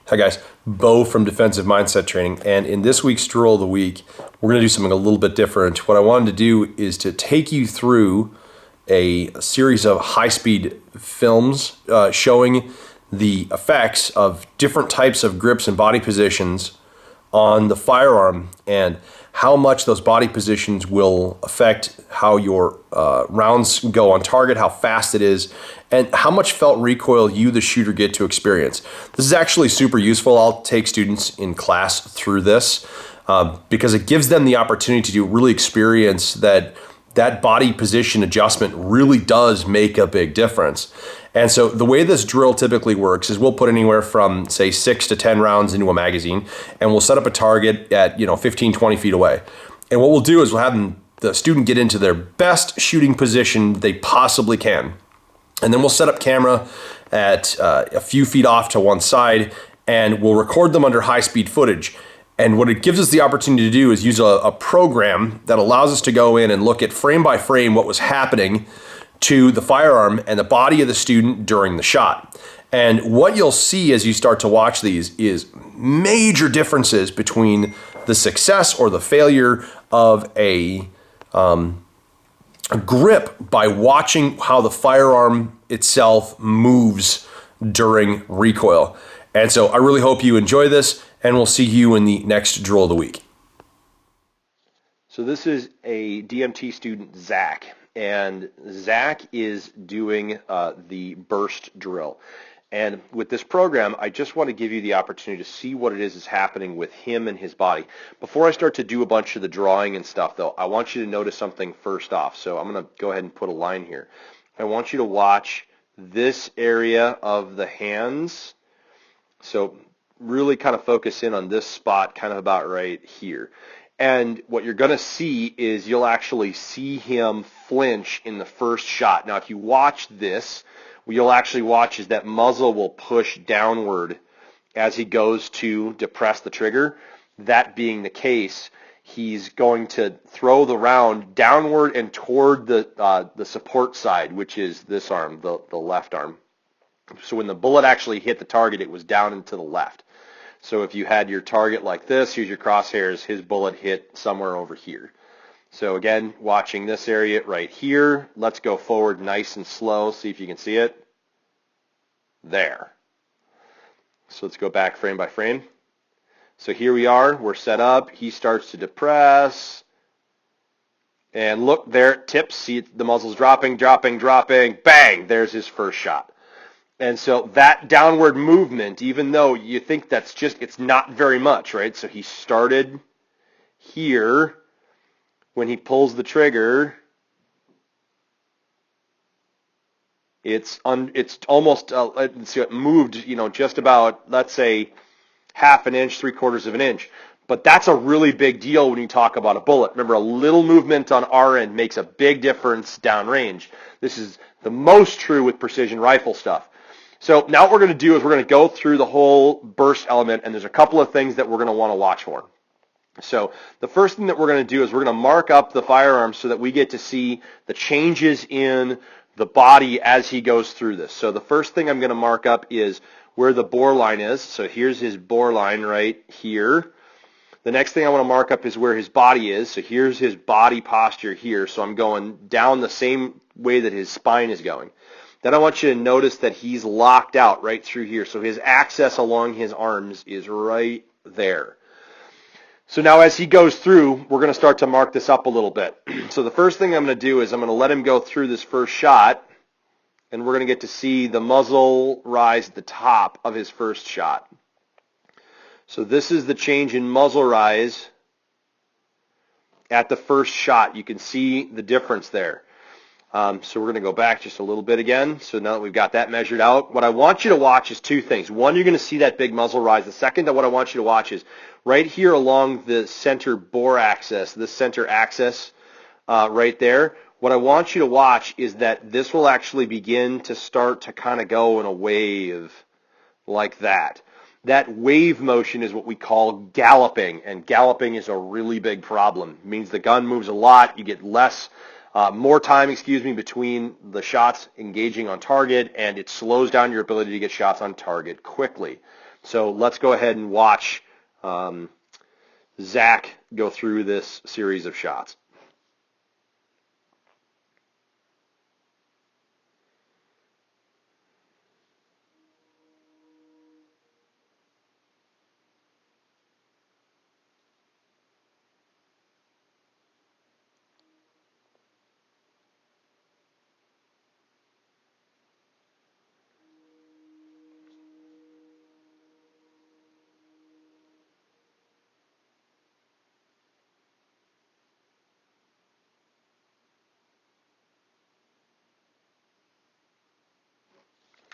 Hi guys, Beau from Defensive Mindset Training, and in this week's Drill of the Week, we're going to do something a little bit different. What I wanted to do is to take you through a series of high-speed films showing the effects of different types of grips and body positions on the firearm and how much those body positions will affect how your rounds go on target, how fast it is, and how much felt recoil you, the shooter, get to experience. This is actually super useful. I'll take students in class through this because it gives them the opportunity to really experience that body position adjustment really does make a big difference. And so the way this drill typically works is we'll put anywhere from, say, 6 to 10 rounds into a magazine, and we'll set up a target at 15, 20 feet away. And what we'll do is we'll have the student get into their best shooting position they possibly can. And then we'll set up camera at a few feet off to one side, and we'll record them under high-speed footage. And what it gives us the opportunity to do is use a program that allows us to go in and look at frame by frame what was happening to the firearm and the body of the student during the shot. And what you'll see as you start to watch these is major differences between the success or the failure of a grip by watching how the firearm itself moves during recoil. And so I really hope you enjoy this, and we'll see you in the next drill of the week. So this is a DMT student, Zach, and Zach is doing the burst drill. And with this program, I just want to give you the opportunity to see what it is happening with him and his body. Before I start to do a bunch of the drawing and stuff, though, I want you to notice something first off. So I'm going to go ahead and put a line here. I want you to watch this area of the hands. So really kind of focus in on this spot, kind of about right here. And what you're going to see is you'll actually see him flinch in the first shot. Now, if you watch this, what you'll actually watch is that muzzle will push downward as he goes to depress the trigger. That being the case, he's going to throw the round downward and toward the support side, which is this arm, the left arm. So when the bullet actually hit the target, it was down and to the left. So if you had your target like this, here's your crosshairs, his bullet hit somewhere over here. So again, watching this area right here, let's go forward nice and slow, see if you can see it. There. So let's go back frame by frame. So here we are, we're set up, he starts to depress, and look, there it tips, see the muzzle's dropping, bang, there's his first shot. And so that downward movement, even though you think it's not very much, right? So he started here. When he pulls the trigger, it's almost, it moved, just about, let's say, half an inch, 3/4 of an inch. But that's a really big deal when you talk about a bullet. Remember, a little movement on our end makes a big difference downrange. This is the most true with precision rifle stuff. So now what we're going to do is we're going to go through the whole burst element, and there's a couple of things that we're going to want to watch for. So the first thing that we're going to do is we're going to mark up the firearm so that we get to see the changes in the body as he goes through this. So the first thing I'm going to mark up is where the bore line is. So here's his bore line right here. The next thing I want to mark up is where his body is. So here's his body posture here. So I'm going down the same way that his spine is going. Then I want you to notice that he's locked out right through here. So his access along his arms is right there. So now as he goes through, we're going to start to mark this up a little bit. So the first thing I'm going to do is I'm going to let him go through this first shot, and we're going to get to see the muzzle rise at the top of his first shot. So this is the change in muzzle rise at the first shot. You can see the difference there. So we're going to go back just a little bit again. So now that we've got that measured out, what I want you to watch is two things. One, you're going to see that big muzzle rise. The second, that what I want you to watch is right here along the center bore axis, the center axis right there. What I want you to watch is that this will actually begin to start to kind of go in a wave like that. That wave motion is what we call galloping, and galloping is a really big problem. It means the gun moves a lot, you get less more time, between the shots engaging on target, and it slows down your ability to get shots on target quickly. So let's go ahead and watch Zach go through this series of shots.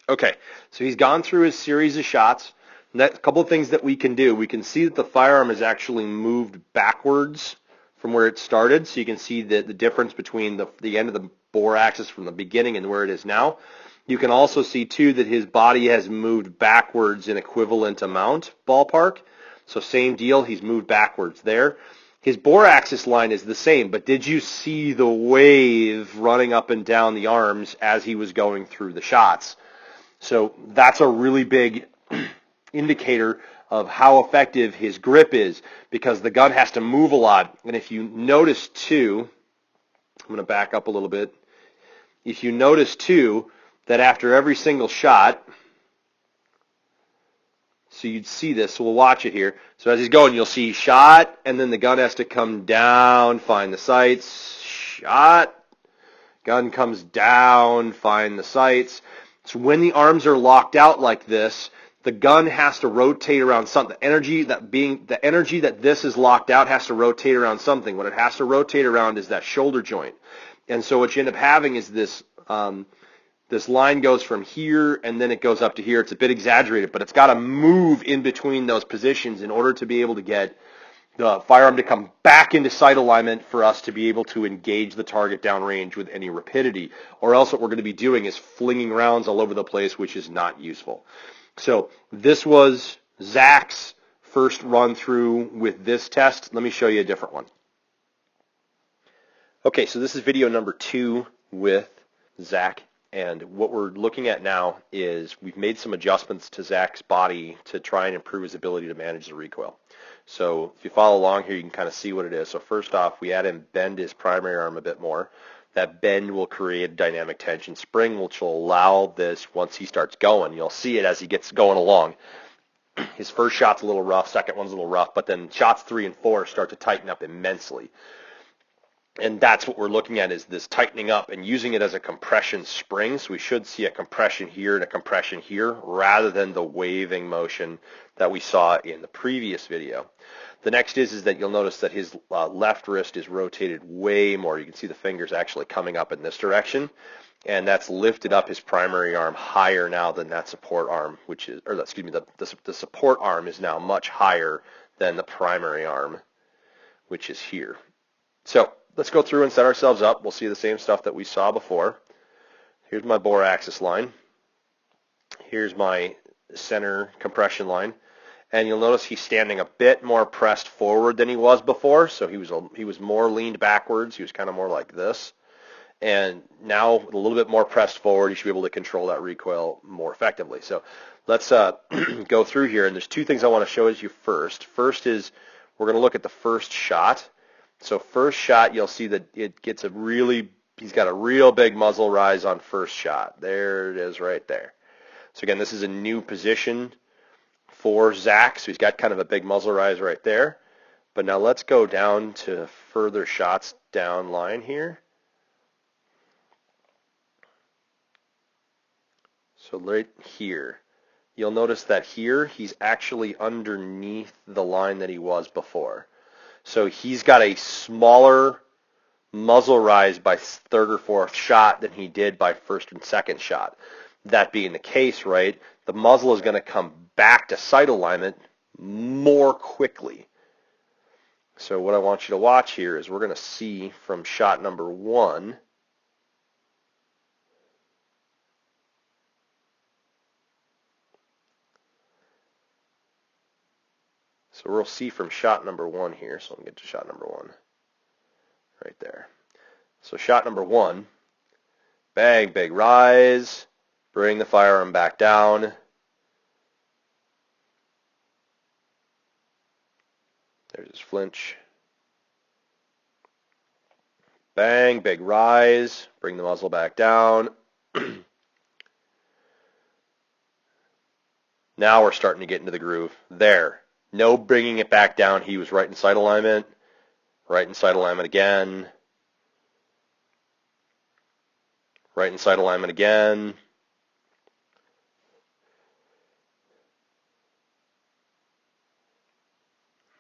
Okay, so he's gone through his series of shots. A couple of things that we can do. We can see that the firearm has actually moved backwards from where it started. So you can see the difference between the end of the bore axis from the beginning and where it is now. You can also see, too, that his body has moved backwards in equivalent amount, ballpark. So same deal, he's moved backwards there. His bore axis line is the same, but did you see the wave running up and down the arms as he was going through the shots? So that's a really big indicator of how effective his grip is, because the gun has to move a lot. And if you notice, too, I'm going to back up a little bit. If you notice, too, that after every single shot, so you'd see this, so we'll watch it here. So as he's going, you'll see shot, and then the gun has to come down, find the sights, shot, gun comes down, find the sights. So when the arms are locked out like this, the gun has to rotate around something. The energy that this is locked out has to rotate around something. What it has to rotate around is that shoulder joint. And so what you end up having is this this line goes from here and then it goes up to here. It's a bit exaggerated, but it's got to move in between those positions in order to be able to get the firearm to come back into sight alignment for us to be able to engage the target downrange with any rapidity, or else what we're going to be doing is flinging rounds all over the place, which is not useful. So this was Zach's first run through with this test. Let me show you a different one. Okay, so this is video number 2 with Zach, and what we're looking at now is we've made some adjustments to Zach's body to try and improve his ability to manage the recoil. So if you follow along here, you can kind of see what it is. So first off, we had him bend his primary arm a bit more. That bend will create a dynamic tension spring, which will allow this once he starts going. You'll see it as he gets going along. His first shot's a little rough, second one's a little rough, but then shots 3 and 4 start to tighten up immensely. And that's what we're looking at, is this tightening up and using it as a compression spring. So we should see a compression here and a compression here rather than the waving motion that we saw in the previous video. The next is that you'll notice that his left wrist is rotated way more. You can see the fingers actually coming up in this direction, and that's lifted up his primary arm higher now than that support arm, which is, or excuse me, the support arm is now much higher than the primary arm, which is here. So let's go through and set ourselves up. We'll see the same stuff that we saw before. Here's my bore axis line. Here's my center compression line. And you'll notice he's standing a bit more pressed forward than he was before. So he was more leaned backwards. He was kind of more like this. And now with a little bit more pressed forward, you should be able to control that recoil more effectively. So let's go through here. And there's 2 things I want to show you first. First is we're going to look at the first shot. So first shot, you'll see that it gets he's got a real big muzzle rise on first shot. There it is right there. So again, this is a new position for Zach, so he's got kind of a big muzzle rise right there. But now let's go down to further shots down line here. So right here, you'll notice that here he's actually underneath the line that he was before. So he's got a smaller muzzle rise by 3rd or 4th shot than he did by 1st and 2nd shot. That being the case, right, the muzzle is going to come back to sight alignment more quickly. So what I want you to watch here is we're going to see from shot number 1. So we'll see from shot number 1 here. So let me get to shot number 1 right there. So shot number 1, bang, big rise, bring the firearm back down. There's his flinch. Bang, big rise, bring the muzzle back down. Now we're starting to get into the groove. There. No bringing it back down. He was right in sight alignment. Right in sight alignment again. Right in sight alignment again.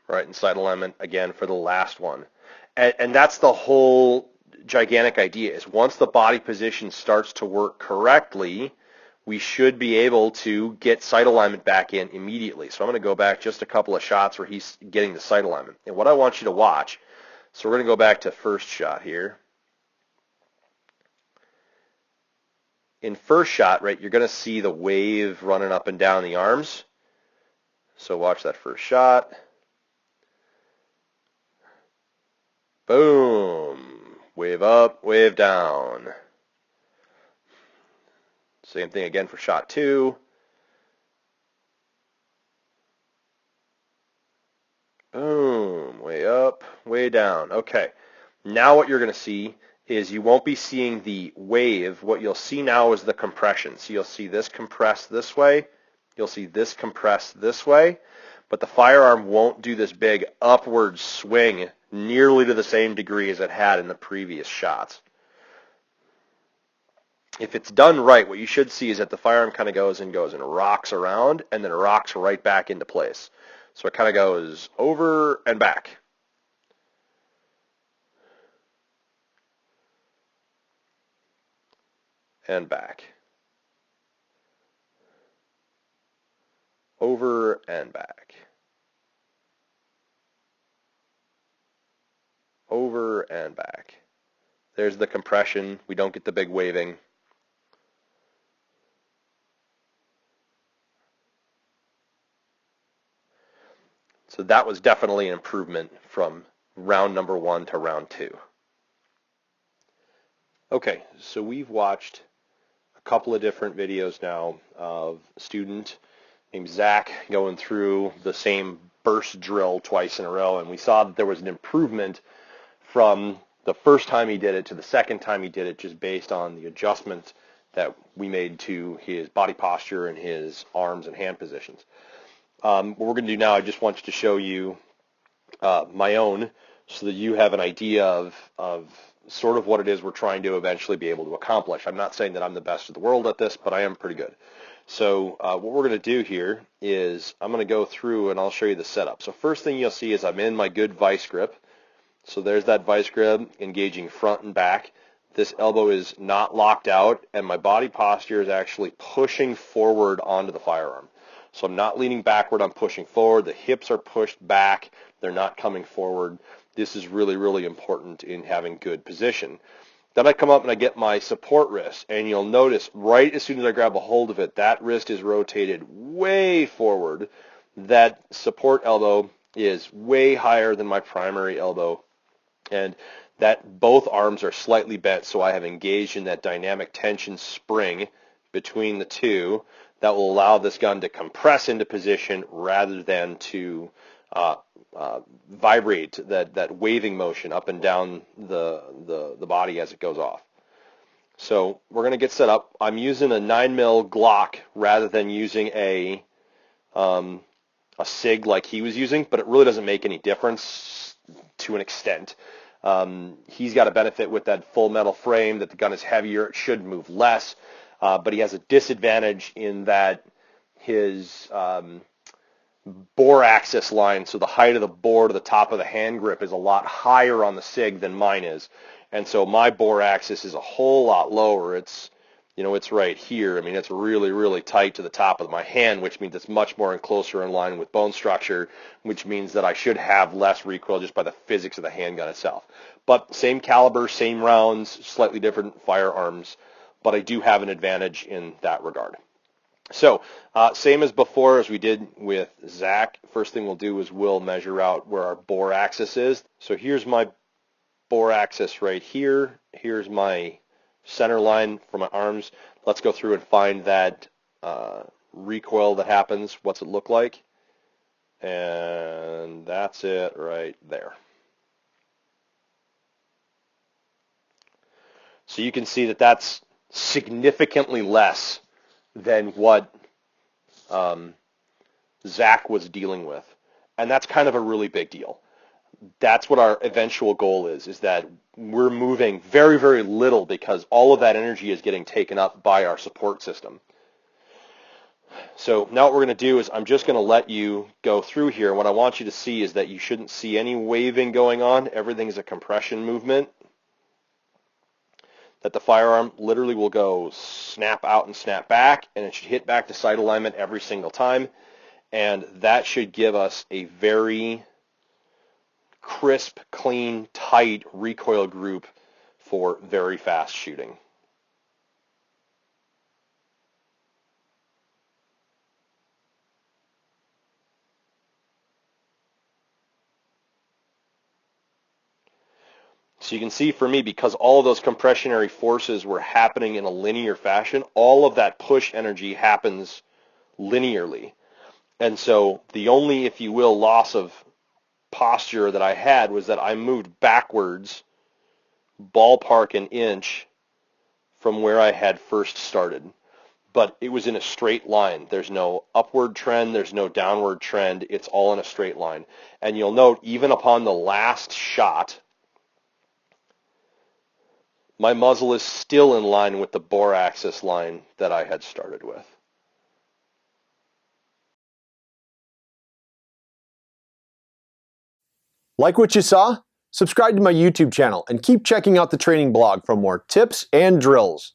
Right in sight alignment again for the last one. And that's the whole gigantic idea, is once the body position starts to work correctly, we should be able to get sight alignment back in immediately. So I'm going to go back just a couple of shots where he's getting the sight alignment. And what I want you to watch, so we're going to go back to first shot here. In first shot, right, you're going to see the wave running up and down the arms. So watch that first shot. Boom. Wave up, wave down. Same thing again for shot 2. Boom. Way up, way down. Okay. Now what you're going to see is you won't be seeing the wave. What you'll see now is the compression. So you'll see this compress this way. You'll see this compress this way. But the firearm won't do this big upward swing nearly to the same degree as it had in the previous shots. If it's done right, what you should see is that the firearm kind of goes and rocks around and then rocks right back into place. So it kind of goes over and back. And back. Over and back. Over and back. There's the compression. We don't get the big waving. So that was definitely an improvement from round number 1 to round 2. Okay, so we've watched a couple of different videos now of a student named Zach going through the same burst drill twice in a row, and we saw that there was an improvement from the first time he did it to the second time he did it, just based on the adjustments that we made to his body posture and his arms and hand positions. What we're going to do now, I just want to show you my own, so that you have an idea of sort of what it is we're trying to eventually be able to accomplish. I'm not saying that I'm the best in the world at this, but I am pretty good. So what we're going to do here is I'm going to go through and I'll show you the setup. So first thing you'll see is I'm in my good vice grip. So there's that vice grip engaging front and back. This elbow is not locked out, and my body posture is actually pushing forward onto the firearm. So I'm not leaning backward, I'm pushing forward. The hips are pushed back, they're not coming forward. This is really, really important in having good position. Then I come up and I get my support wrist, and you'll notice right as soon as I grab a hold of it, that wrist is rotated way forward. That support elbow is way higher than my primary elbow, and that both arms are slightly bent, so I have engaged in that dynamic tension spring between the two that will allow this gun to compress into position rather than to vibrate, that waving motion up and down the body as it goes off. So we're going to get set up. I'm using a 9mm Glock rather than using a SIG like he was using, but it really doesn't make any difference to an extent. He's got a benefit with that full metal frame, that the gun is heavier, it should move less, but he has a disadvantage in that his bore axis line, so the height of the bore to the top of the hand grip, is a lot higher on the SIG than mine is. And so my bore axis is a whole lot lower. It's, it's right here. I mean, it's really, really tight to the top of my hand, which means it's much more and closer in line with bone structure, which means that I should have less recoil just by the physics of the handgun itself. But same caliber, same rounds, slightly different firearms, but I do have an advantage in that regard. So same as before, as we did with Zach, first thing we'll do is we'll measure out where our bore axis is. So here's my bore axis right here. Here's my center line for my arms. Let's go through and find that recoil that happens. What's it look like? And that's it right there. So you can see that that's significantly less than what Zach was dealing with. And that's kind of a really big deal. That's what our eventual goal is that we're moving very, very little because all of that energy is getting taken up by our support system. So now what we're going to do is I'm just going to let you go through here. And what I want you to see is that you shouldn't see any waving going on. Everything is a compression movement. That the firearm literally will go snap out and snap back, and it should hit back to sight alignment every single time. And that should give us a very crisp, clean, tight recoil group for very fast shooting. So you can see for me, because all of those compressionary forces were happening in a linear fashion, all of that push energy happens linearly. And so the only, if you will, loss of posture that I had was that I moved backwards ballpark an inch from where I had first started. But it was in a straight line. There's no upward trend. There's no downward trend. It's all in a straight line. And you'll note, even upon the last shot, my muzzle is still in line with the bore axis line that I had started with. Like what you saw? Subscribe to my YouTube channel and keep checking out the training blog for more tips and drills.